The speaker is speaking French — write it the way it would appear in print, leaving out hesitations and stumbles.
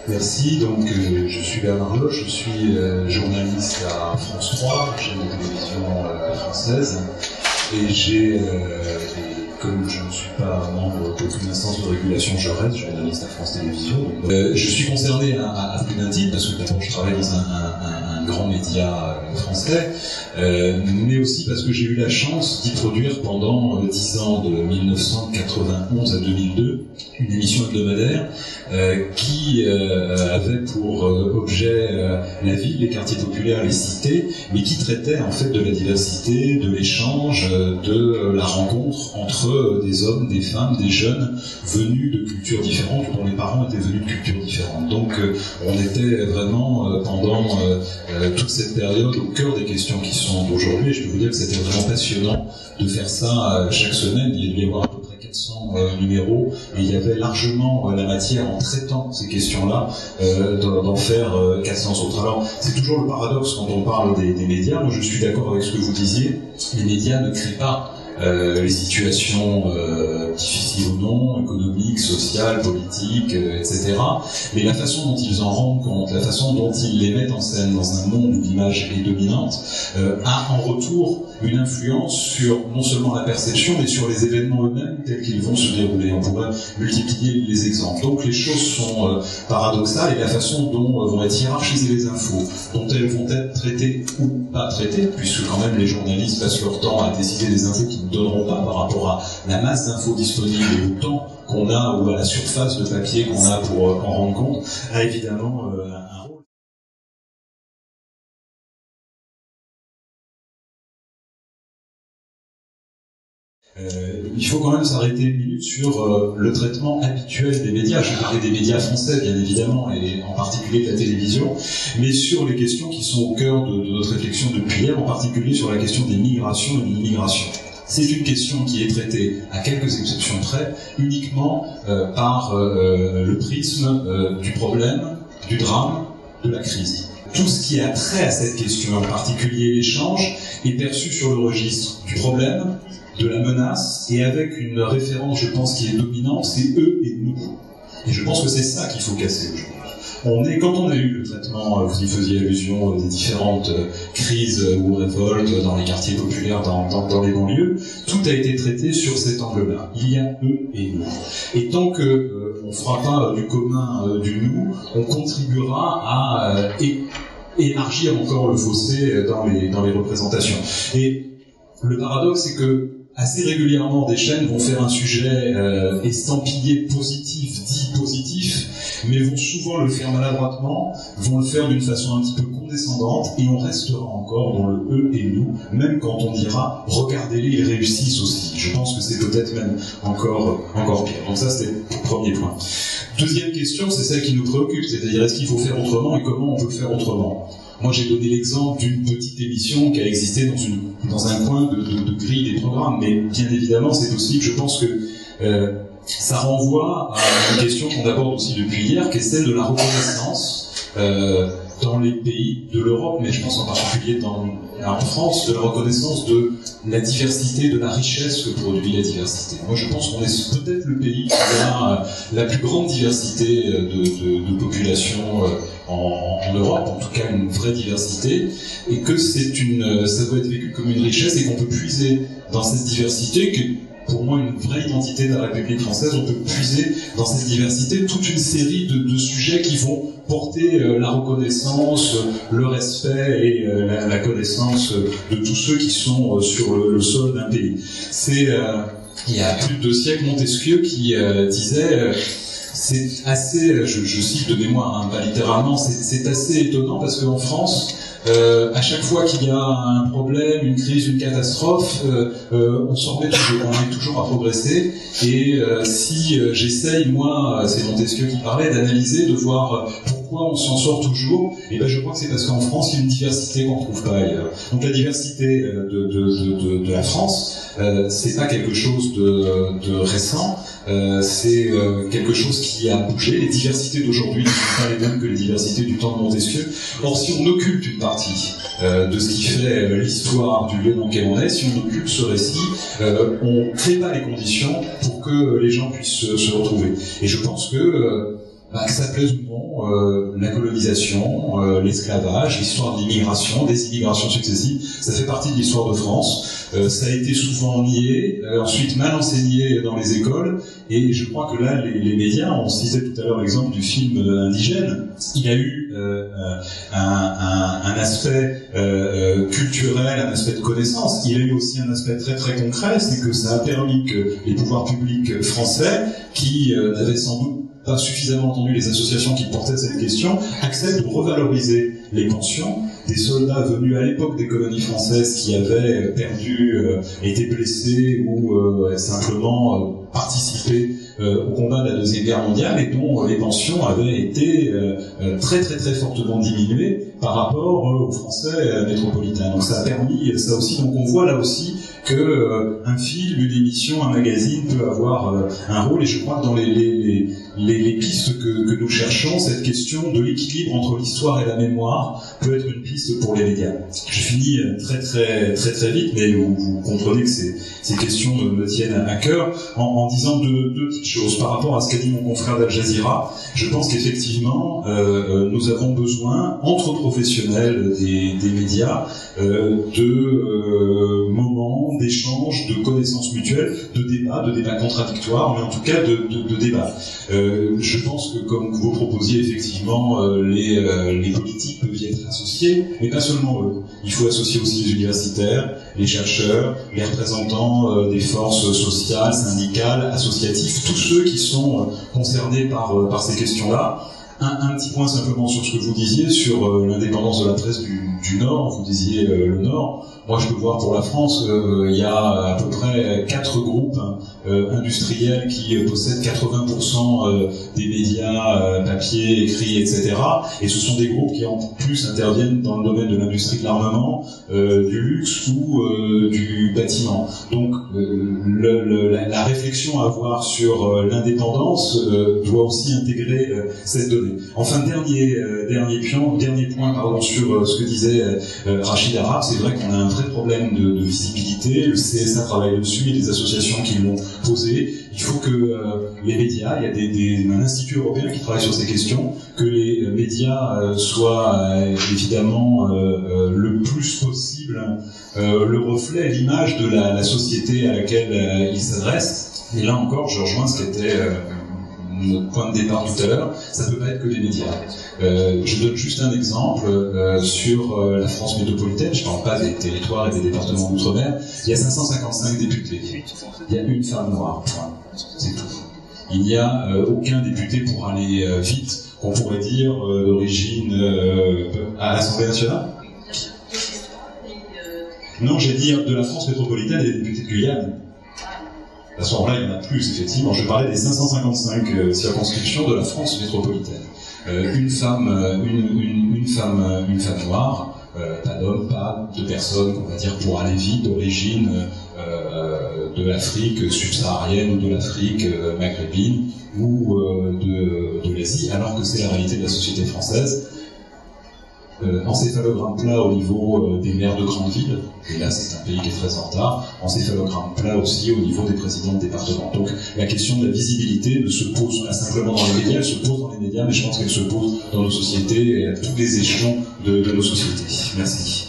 Merci, donc je suis Bernard Loche, je suis journaliste à France 3, chaîne de télévision française, et comme je ne suis pas membre d'aucune instance de régulation, je reste journaliste à France Télévisions. Je suis concerné à plus d'un titre, parce que d'abord je travaille dans un grand média français, mais aussi parce que j'ai eu la chance d'y produire pendant 10 ans, de 1991 à 2002, une émission hebdomadaire qui avait pour objet la ville, les quartiers populaires, les cités, mais qui traitait en fait de la diversité, de l'échange, de la rencontre entre des hommes, des femmes, des jeunes venus de cultures différentes, dont les parents étaient venus de cultures différentes. Donc on était vraiment pendant toute cette période au cœur des questions qui sont d'aujourd'hui, et je peux vous dire que c'était vraiment passionnant de faire ça chaque semaine. Il devait y avoir à peu près 400 numéros, et il y avait largement la matière, en traitant ces questions-là, d'en faire 400 autres. Alors, c'est toujours le paradoxe quand on parle des médias. Moi, je suis d'accord avec ce que vous disiez. Les médias ne créent pas les situations difficiles ou non, économiques, sociales, politiques, etc. Mais la façon dont ils en rendent compte, la façon dont ils les mettent en scène dans un monde où l'image est dominante, a en retour une influence sur non seulement la perception, mais sur les événements eux-mêmes tels qu'ils vont se dérouler. On pourrait multiplier les exemples. Donc les choses sont paradoxales, et la façon dont vont être hiérarchisées les infos, dont elles vont être traitées ou pas traitées, puisque quand même les journalistes passent leur temps à décider des infos qu'ils ne donneront pas par rapport à la masse d'infos disponibles et au temps qu'on a, ou à la surface de papier qu'on a pour en rendre compte, a évidemment un rôle. Il faut quand même s'arrêter une minute sur le traitement habituel des médias. Je vais parler des médias français, bien évidemment, et en particulier de la télévision, mais sur les questions qui sont au cœur de notre réflexion depuis hier, en particulier sur la question des migrations et de l'immigration. C'est une question qui est traitée, à quelques exceptions près, uniquement par le prisme du problème, du drame, de la crise. Tout ce qui a trait à cette question, en particulier l'échange, est perçu sur le registre du problème, de la menace, et avec une référence, je pense, qui est dominante, c'est eux et nous. Et je pense que c'est ça qu'il faut casser aujourd'hui. Quand on a eu le traitement, vous y faisiez allusion, des différentes crises ou révoltes dans les quartiers populaires, dans les banlieues, tout a été traité sur cet angle-là. Il y a eux et nous. Et tant que on ne fera pas du commun du nous, on contribuera à élargir encore le fossé dans les représentations. Et le paradoxe, c'est que assez régulièrement, des chaînes vont faire un sujet estampillé positif, dit positif, mais vont souvent le faire maladroitement, vont le faire d'une façon un petit peu condescendante, et on restera encore dans le eux et nous, même quand on dira regardez-les, ils réussissent aussi. Je pense que c'est peut-être même encore pire. Donc ça, c'était le premier point. Deuxième question, c'est celle qui nous préoccupe, c'est-à-dire est-ce qu'il faut faire autrement et comment on peut faire autrement. Moi, j'ai donné l'exemple d'une petite émission qui a existé dans un coin de grille des programmes, mais bien évidemment, c'est aussi que je pense que ça renvoie à une question qu'on aborde aussi depuis hier, qui est celle de la reconnaissance dans les pays de l'Europe, mais je pense en particulier en France, de la reconnaissance de la diversité, de la richesse que produit la diversité. Moi, je pense qu'on est peut-être le pays qui a la plus grande diversité de population en Europe, en tout cas une vraie diversité, et que ça doit être vécu comme une richesse, et qu'on peut puiser dans cette diversité, qui est pour moi une vraie identité de la République française. On peut puiser dans cette diversité toute une série de sujets qui vont porter la reconnaissance, le respect et la connaissance de tous ceux qui sont sur le sol d'un pays. C'est il y a plus de 2 siècles, Montesquieu qui disait c'est assez, je cite de mémoire, hein, pas littéralement, c'est assez étonnant parce qu'en France, à chaque fois qu'il y a un problème, une crise, une catastrophe, on s'en remet toujours, on est toujours à progresser. Et si j'essaye, moi, c'est Montesquieu qui parlait, d'analyser, de voir pourquoi on s'en sort toujours, et ben je crois que c'est parce qu'en France, il y a une diversité qu'on ne trouve pas ailleurs. Donc la diversité de la France, c'est pas quelque chose de récent. C'est quelque chose qui a bougé. Les diversités d'aujourd'hui ne sont pas les mêmes que les diversités du temps de Montesquieu. Or, si on occulte une partie de ce qui fait l'histoire du lieu dans lequel on est, si on occulte ce récit, on ne crée pas les conditions pour que les gens puissent se retrouver. Et je pense que que ça plaise ou non, la colonisation, l'esclavage, l'histoire de l'immigration, des immigrations successives, ça fait partie de l'histoire de France. Ça a été souvent nié, ensuite mal enseigné dans les écoles, et je crois que là, les médias, on citait tout à l'heure l'exemple du film Indigène, il a eu un aspect culturel, un aspect de connaissance, il a eu aussi un aspect très très concret, c'est que ça a permis que les pouvoirs publics français, qui n'avaient sans doute pas suffisamment entendu les associations qui portaient cette question, acceptent de revaloriser les pensions des soldats venus à l'époque des colonies françaises qui avaient perdu, été blessés ou simplement participé au combat de la Deuxième Guerre mondiale et dont les pensions avaient été très très très fortement diminuées par rapport aux Français métropolitains. Donc ça a permis ça aussi. Donc on voit là aussi que un film, une émission, un magazine peut avoir un rôle, et je crois que dans les pistes que nous cherchons, cette question de l'équilibre entre l'histoire et la mémoire peut être une piste pour les médias. Je finis très très très très vite, mais vous comprenez que ces questions me tiennent à cœur, en disant deux petites choses par rapport à ce qu'a dit mon confrère d'Al Jazeera. Je pense qu'effectivement nous avons besoin, entre professionnels des médias, de moments d'échanges, de connaissances mutuelles, de débats contradictoires, mais en tout cas de débats. Je pense que, comme vous proposiez, effectivement, les politiques peuvent y être associés, mais pas seulement eux. Il faut associer aussi les universitaires, les chercheurs, les représentants des forces sociales, syndicales, associatives, tous ceux qui sont concernés par ces questions-là. Un petit point simplement sur ce que vous disiez, sur l'indépendance de la presse du Nord. Vous disiez le Nord. Moi, je peux voir pour la France, il y a à peu près 4 groupes industriels qui possèdent 80% des médias papier, écrit, etc. Et ce sont des groupes qui en plus interviennent dans le domaine de l'industrie de l'armement, du luxe ou du bâtiment. Donc la réflexion à avoir sur l'indépendance doit aussi intégrer cette donnée. Enfin, dernier point sur ce que disait Rachid Arab, c'est vrai qu'on a un vrai problème de visibilité, le CSA travaille dessus, il y a des associations qui l'ont posé. Il faut que les médias, il y a un institut européen qui travaille sur ces questions, que les médias soient évidemment le plus possible le reflet, l'image de la société à laquelle ils s'adressent. Et là encore, je rejoins ce qui était notre point de départ tout à l'heure, ça peut pas être que les médias. Je donne juste un exemple sur la France métropolitaine, je parle pas des territoires et des départements d'outre-mer, il y a 555 députés, il y a une femme noire, point. C'est tout. Il n'y a aucun député pour aller vite, qu'on pourrait dire d'origine à l'Assemblée nationale. Non, j'ai dit de la France métropolitaine et des députés de Guyane. À ce moment-là, il y en a plus, effectivement. Je parlais des 555 circonscriptions de la France métropolitaine. Une femme noire, pas d'homme, pas de personne, on va dire, pour aller vite, d'origine de l'Afrique subsaharienne ou de l'Afrique maghrébine ou de l'Asie, alors que c'est la réalité de la société française. Encéphalogramme plat au niveau des maires de grandes villes, et là c'est un pays qui est très en retard, encéphalogramme plat aussi au niveau des présidents de département. Donc la question de la visibilité ne se pose pas simplement dans les médias, elle se pose dans les médias, mais je pense qu'elle se pose dans nos sociétés et à tous les échelons de nos sociétés. Merci.